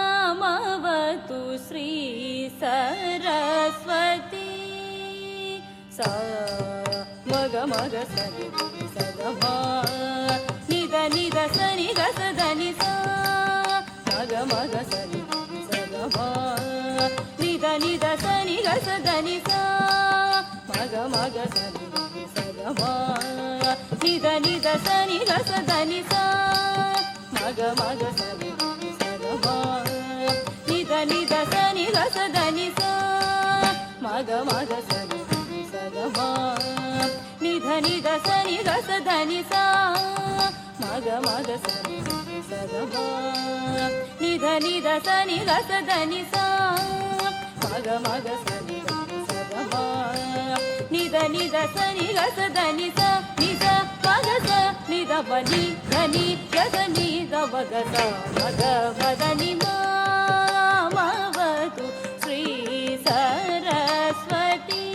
मामवतु श्री सरस्वती सा मग मग सनि सगमा निद निद सनि गसदनि सा मग मग सनि सगमा निद निद सनि गसदनि सा मग मग सनि सगमा निद निद सनि गसदनि सा मग मग सनि सगमा निद निद सनि गसदनि सा मग मग सनि सगमा निध निद सनि गसदनि सा मग मग सनि सगमा निध निद सनि गसदनि सा मग मग सनि सगमा निध निद सनि गसदनि सा निद मग स निद बनि धनि गसनि गवग सा मग मदनि मामवतु श्री सरस्वती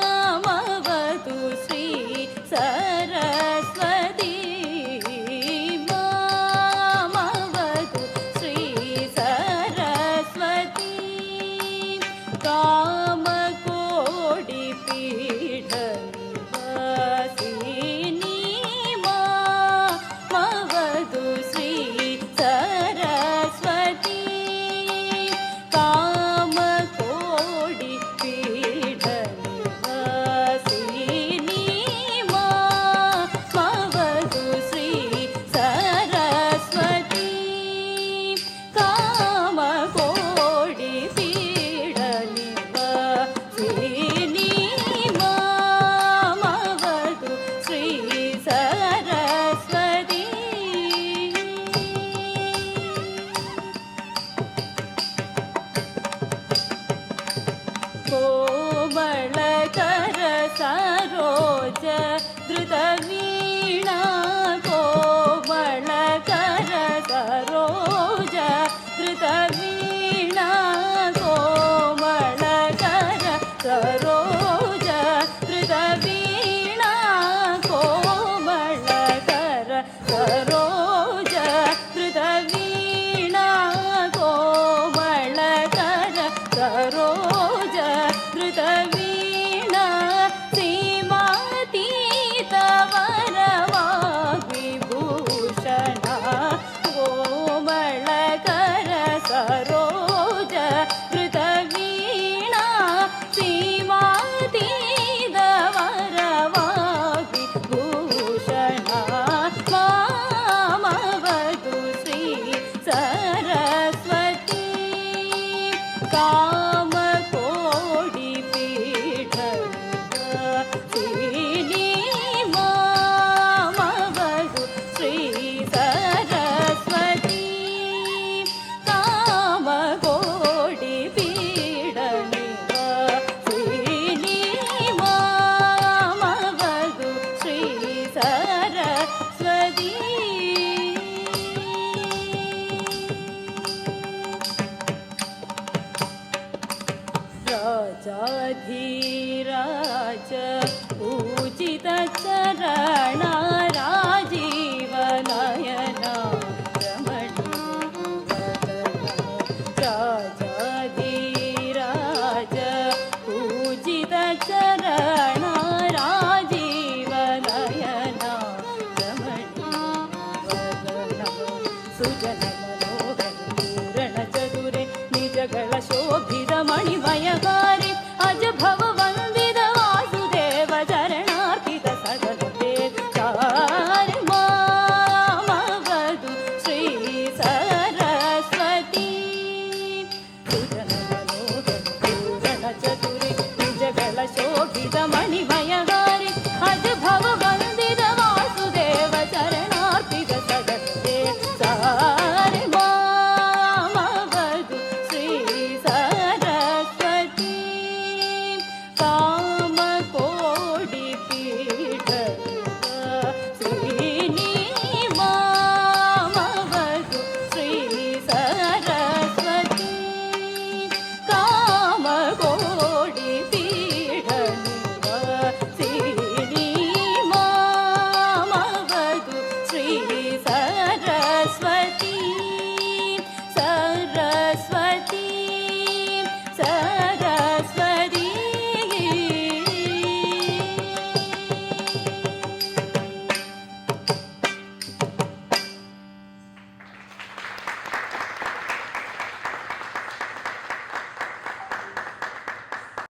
मामवतु श्री सरस्वती मामवतु श्री सरस्वती कामकोटि पीठ निवासिनी मामवतु श्री सरस्वती कामकोटि पीठ निवासिनी मामवतु श्री सरस्वती कामकोटि पीठ निवासिनी मामवतु श्री सरस्वती कोमलकर सरोज धृतवीणा कोमलकर सरोज धृतवीणा कोमलकर सरोज धृतवीणा कोमलकर सरोज धृतवीणा कोमलकर सरोज धृतवीणा सीमातीत वरवाग्विभूषण कोमलकर सरोज धृतवीणा सीमातीत वरवाग्विभूषण मामवतु श्री सरस्वती कामकोटि पीठ निवासिनी मामवतु श्री सरस्वती कामकोटि पीठ निवासिनी मामवतु श्री सरस्वती राजाधिराज पूजित चरण राजीव नयन राजाधिराज पूजित चरण राजीव नयन सुजन मनोहर पूरण चतुरे निजಗಳ ಶೋಭಿತ ಮಣಿಮಯಕಾರಿ ಅಜ ಭವ ವಂದಿತ ವಾಸುದೇವ ಚರಣಾರ್ಪಿತ ಸಕಲ ದೇವಚಾರಿ ಮಾಮವತು ಶ್ರೀ ಸರಸ್ವತಿ ಸುಜನ ಮನೋಹರ ಪೂರಣ ಚತುರಿ ನಿಜಗಳ ಶೋಭಿತ ಮಣಿಮಯಕಾರಿ ಅಜ ಭವ ವಂದಿತ ವಾಸುದೇವ ಚರಣಾರ್ಪಿತ ಸಕಲ ದೇವಚಾರಿ